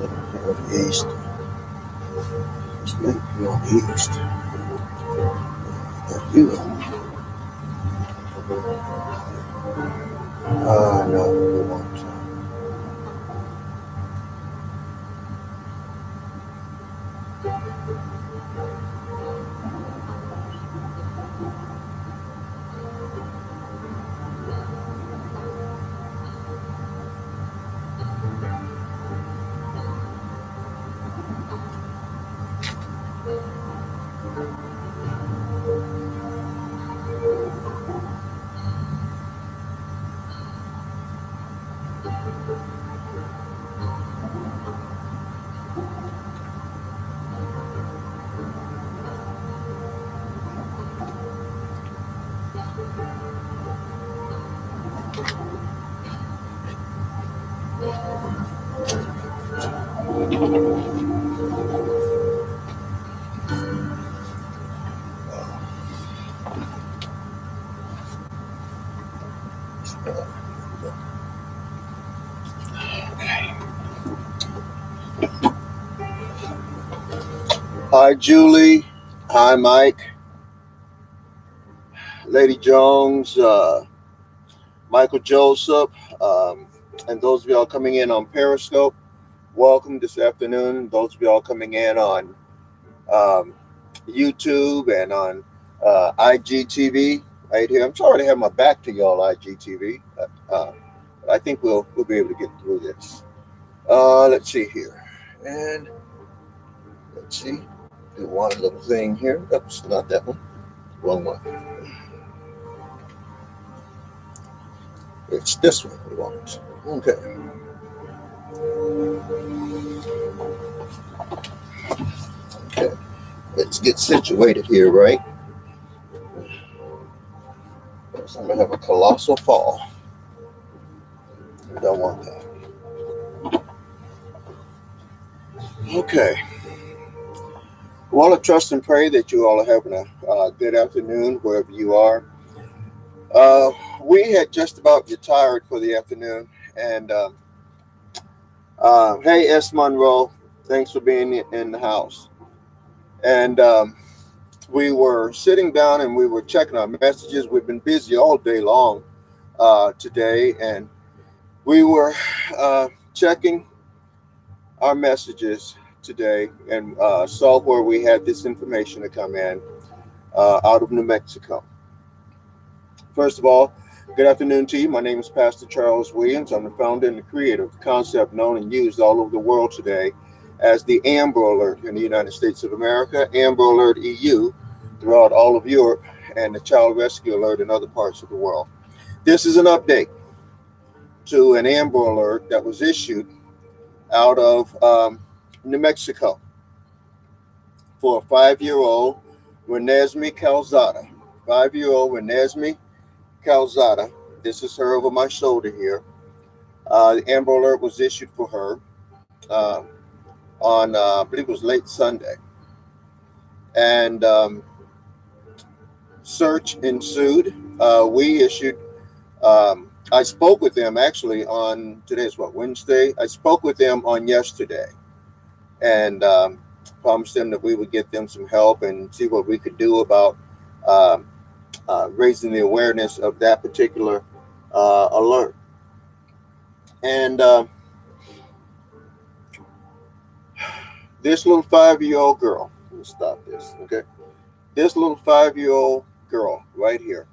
Northeast. Northeast. There you go. No, we won't. Hi, Julie. Hi, Mike. Lady Jones. Michael Joseph. Um, and those of y'all coming in on Periscope, welcome this afternoon. Those of y'all coming in on um, YouTube and on IGTV right here. I'm sorry to have my back to y'all, IGTV. But I think we'll be able to get through this. Let's see here, and let's see. Do one little thing here. Oops, not that one. Wrong one. It's this one we want. Okay. Okay. Let's get situated here, right? So I'm gonna have a colossal fall. I don't want that. Okay. Well, I trust and pray that you all are having a good afternoon wherever you are. Uh, we had just about retired for the afternoon, and hey, S. Monroe, thanks for being in the house. And we were sitting down and we were checking our messages. We've been busy all day long today, and we were checking our messages today and saw where we had this information to come in out of New Mexico. First of all, good afternoon to you. My name is Pastor Charles Williams. I'm the founder and the creator of the concept known and used all over the world today as the Amber Alert in the United States of America, Amber Alert EU throughout all of Europe, and the Child Rescue Alert in other parts of the world. This is an update to an Amber Alert that was issued out of New Mexico for a 5-year-old Renesmee Calzada. 5-year-old Renesmee Calzada. This is her over my shoulder here. The Amber Alert was issued for her on, I believe it was late Sunday. And search ensued. We issued, I spoke with them actually on, today's what, Wednesday? I spoke with them on yesterday and promised them that we would get them some help and see what we could do about um, raising the awareness of that particular alert. And this little 5-year-old girl, let me stop this, okay? This little 5-year-old girl right here,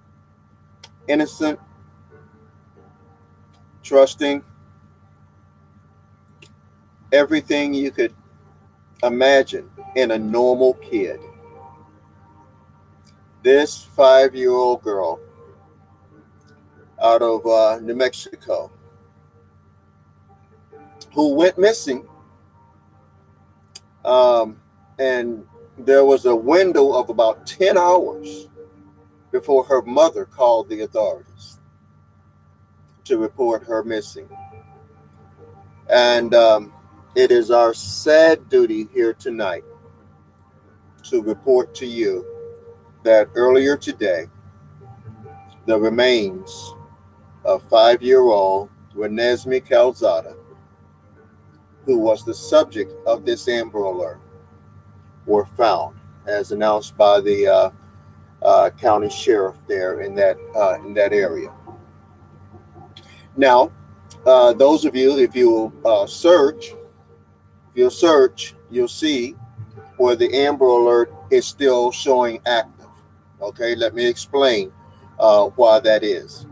innocent, trusting, everything you could imagine in a normal kid. This 5-year-old girl out of New Mexico who went missing, and there was a window of about 10 hours before her mother called the authorities to report her missing. And it is our sad duty here tonight to report to you that earlier today, the remains of 5-year-old Renesmee Calzada, who was the subject of this Amber Alert were found, as announced by the county sheriff there in that area. Now, those of you, if you search, you'll see where the Amber Alert is still showing active. Okay, let me explain why that is.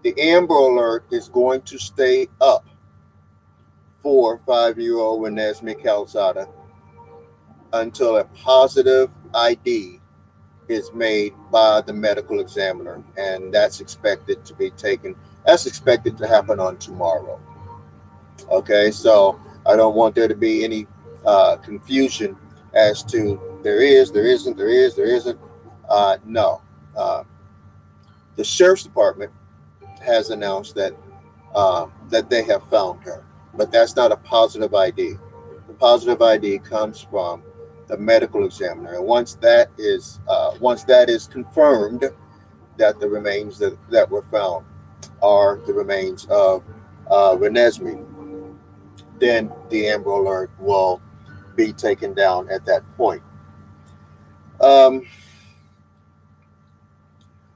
The Amber Alert is going to stay up for 5-year-old Renesmee Calzada until a positive ID is made by the medical examiner, and that's expected to happen on tomorrow. Okay, so I don't want there to be any confusion as to there isn't. No. The sheriff's department has announced that they have found her, but that's not a positive ID. The positive ID comes from the medical examiner, and once that is confirmed that the remains that were found are the remains of Renesmee, then the Amber Alert will be taken down at that point. From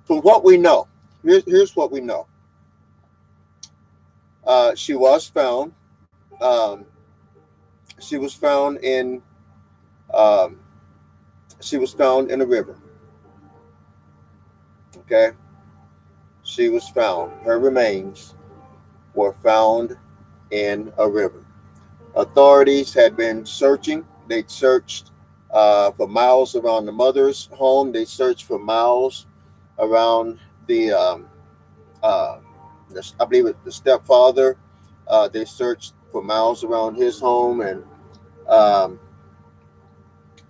what we know, here's what we know. She was found. She was found in a river. Okay, she was found. Her remains were found in a river. Authorities had been searching. They searched for miles around the mother's home. They searched for miles around I believe it the stepfather. They searched for miles around his home, and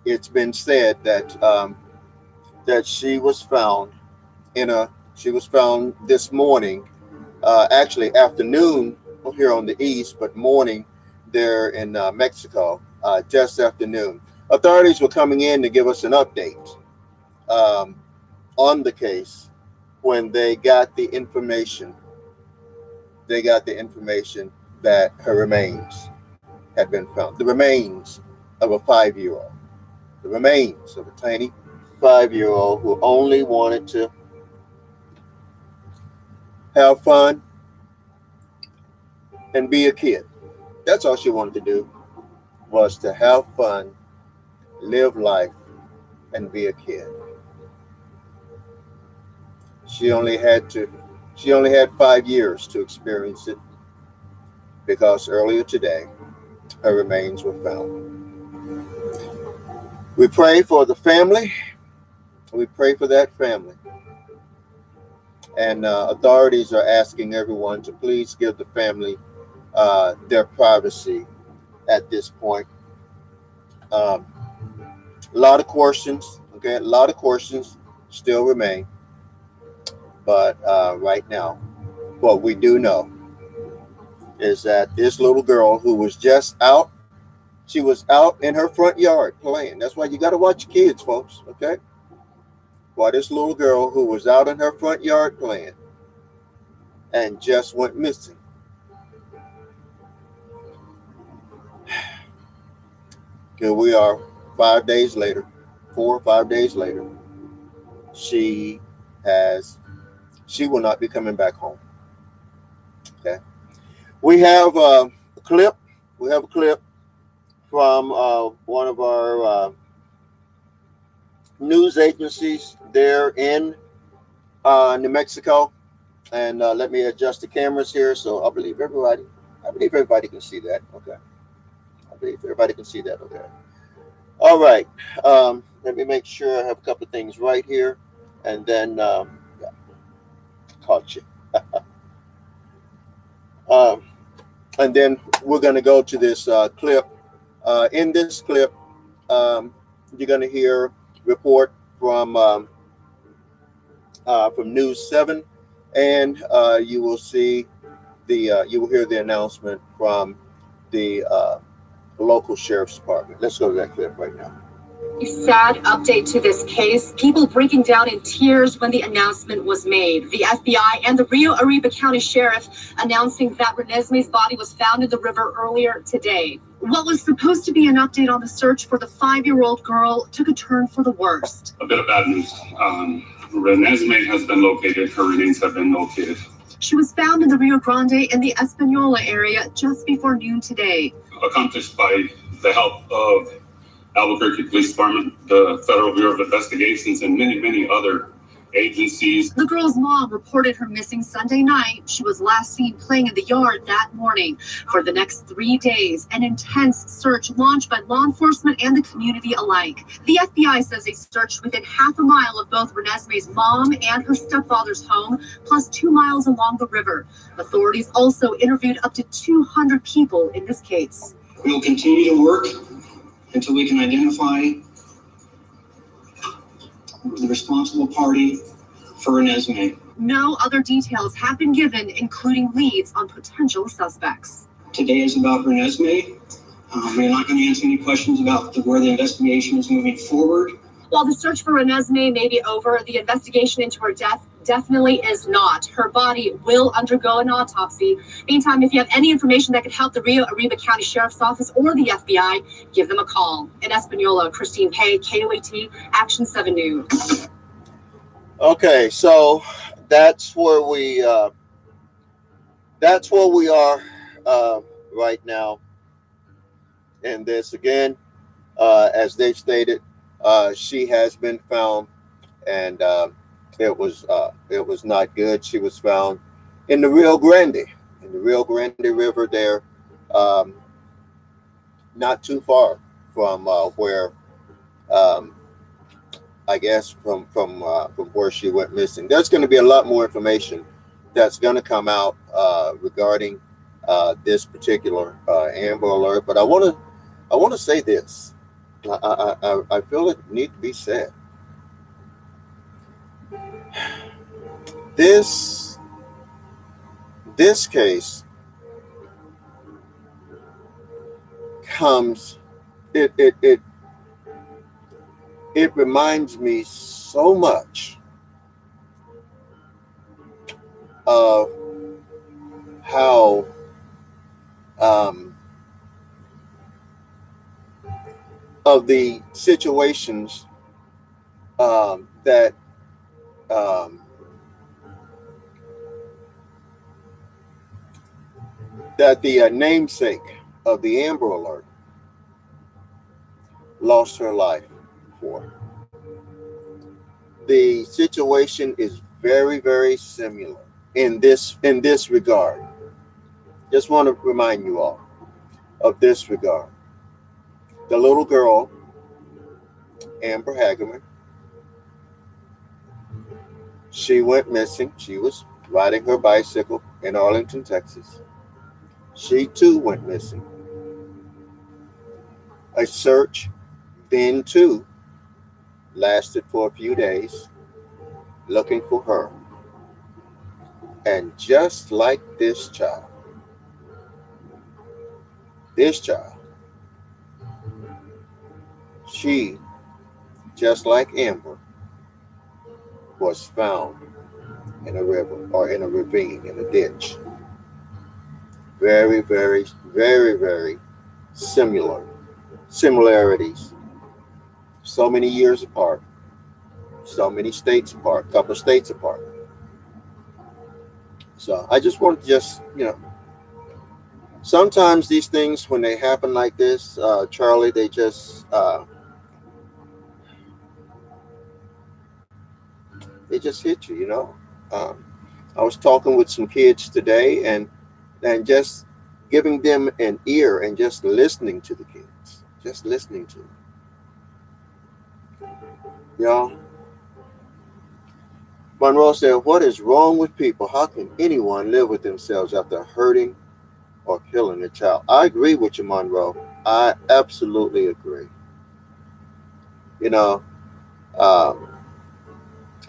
it's been said that she was found this morning, actually afternoon here on the east, but morning there in Mexico, just afternoon. Authorities were coming in to give us an update on the case when they got the information. They got the information that her remains had been found. The remains of a 5-year-old. The remains of a tiny 5-year-old who only wanted to have fun and be a kid. That's all she wanted to do, was to have fun, live life, and be a kid. She only had 5 years to experience it, because earlier today her remains were found. We pray for the family. We pray for that family. And authorities are asking everyone to please give the family their privacy at this point. A lot of questions, okay? A lot of questions still remain. But right now, what we do know is that this little girl who was just out, she was out in her front yard playing. That's why you got to watch your kids, folks, okay? Why this little girl who was out in her front yard playing and just went missing. Here we are 5 days later, 4 or 5 days later. She will not be coming back home. Okay. We have a clip. We have a clip from one of our news agencies there in New Mexico. And let me adjust the cameras here, so I believe everybody can see that. Okay. I believe everybody can see that. Okay. All right. Let me make sure I have a couple of things right here, and then caught you. And then we're going to go to this clip. In this clip, you're going to hear report from News 7, and you will hear the announcement from the local sheriff's department. Let's go to that clip right now. A sad update to this case. People breaking down in tears when the announcement was made. The FBI and the Rio Arriba County Sheriff announcing that Renesmee's body was found in the river earlier today. What was supposed to be an update on the search for the 5-year-old girl took a turn for the worst. A bit of bad news. Renesmee has been located. Her remains have been located. She was found in the Rio Grande in the Espanola area just before noon today. Accomplished by the help of Albuquerque Police Department, the Federal Bureau of Investigations, and many, many other agencies. The girl's mom reported her missing Sunday night. She was last seen playing in the yard that morning. For the next 3 days, an intense search launched by law enforcement and the community alike. The FBI says they searched within half a mile of both Renesmee's mom and her stepfather's home, plus 2 miles along the river. Authorities also interviewed up to 200 people in this case. We will continue to work until we can identify the responsible party for Renesmee. No other details have been given, including leads on potential suspects. Today is about Renesmee. We're not going to answer any questions about where the investigation is moving forward. While the search for Renesmee may be over, the investigation into her death definitely is not. Her body will undergo an autopsy. Meantime, if you have any information that could help the Rio Arriba County Sheriff's Office or the FBI, give them a call. In Espanola, Christine Pay, KOAT, Action 7 News. Okay, so that's where we are right now. And this again, as they've stated, she has been found, and it was not good. She was found in the Rio Grande River there, not too far from where I guess from where she went missing. There's going to be a lot more information that's going to come out regarding this particular Amber Alert. But I want to say this. I feel it need to be said. This case comes. It reminds me so much of how of the situations that the namesake of the Amber Alert lost her life for. The situation is very, very similar in this regard. Just want to remind you all of this regard. The little girl, Amber Hagerman, she went missing. She was riding her bicycle in Arlington, Texas. She too went missing. A search then too lasted for a few days looking for her. And just like this child, she, just like Amber, was found in a river or in a ravine, in a ditch. Very, very, very, very similarities. So many years apart, so many states apart, couple of states apart. So I just want to sometimes these things, when they happen like this, Charlie, they just hit you, I was talking with some kids today and just giving them an ear and just listening to the kids, just listening to them. Y'all, Monroe said, "What is wrong with people? How can anyone live with themselves after hurting or killing a child?" I agree with you, Monroe. I absolutely agree.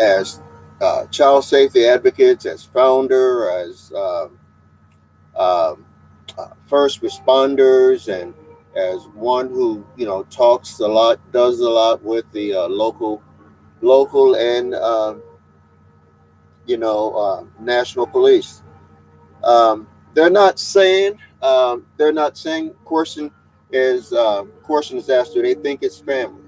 As child safety advocates, as founder, as first responders, as one who, talks a lot, does a lot with the local and national police. They're not saying Corson is asked, do they think it's family?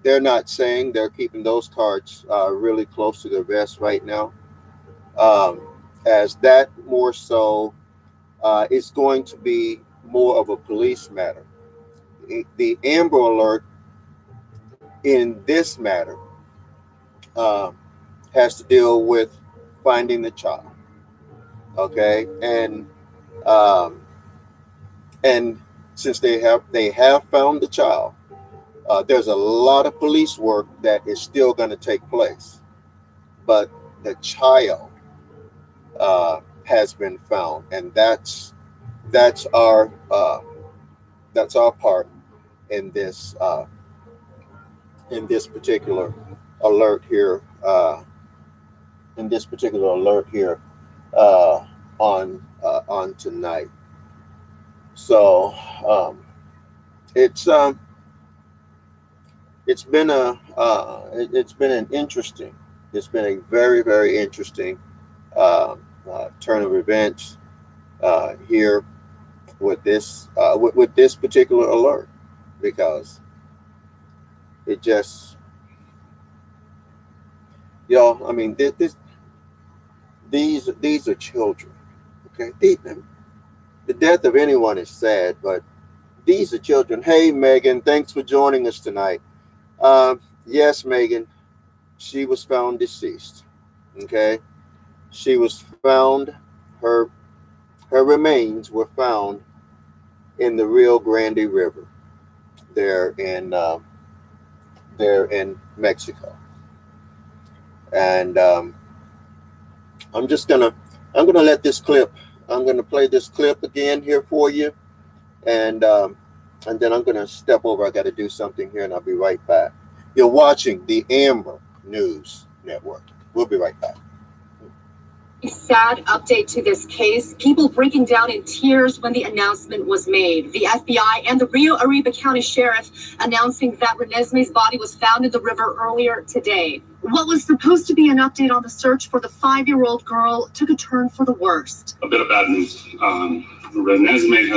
They're not saying. They're keeping those cards really close to their vest right now, as that more so is going to be more of a police matter. The Amber Alert in this matter has to deal with finding the child. Okay, and since they have found the child, there's a lot of police work that is still going to take place, but the child has been found, and that's our part in this particular alert here. On tonight. So it's been a very, very interesting turn of events here with this particular alert, because it just, y'all, I mean, these are children. Okay, the death of anyone is sad, but these are children. Hey, Megan, thanks for joining us tonight. Yes, Megan, she was found deceased. Okay, she was found. Her remains were found in the Rio Grande River, there in Mexico, and I'm gonna let this clip. I'm gonna play this clip again here for you, and then I'm gonna step over. I got to do something here, and I'll be right back. You're watching the Amber News Network. We'll be right back. A sad update to this case. People breaking down in tears when the announcement was made. The FBI and the Rio Arriba County Sheriff announcing that Renesmee's body was found in the river earlier today. What was supposed to be an update on the search for the 5-year-old girl took a turn for the worst. A bit of bad news. Renesmee has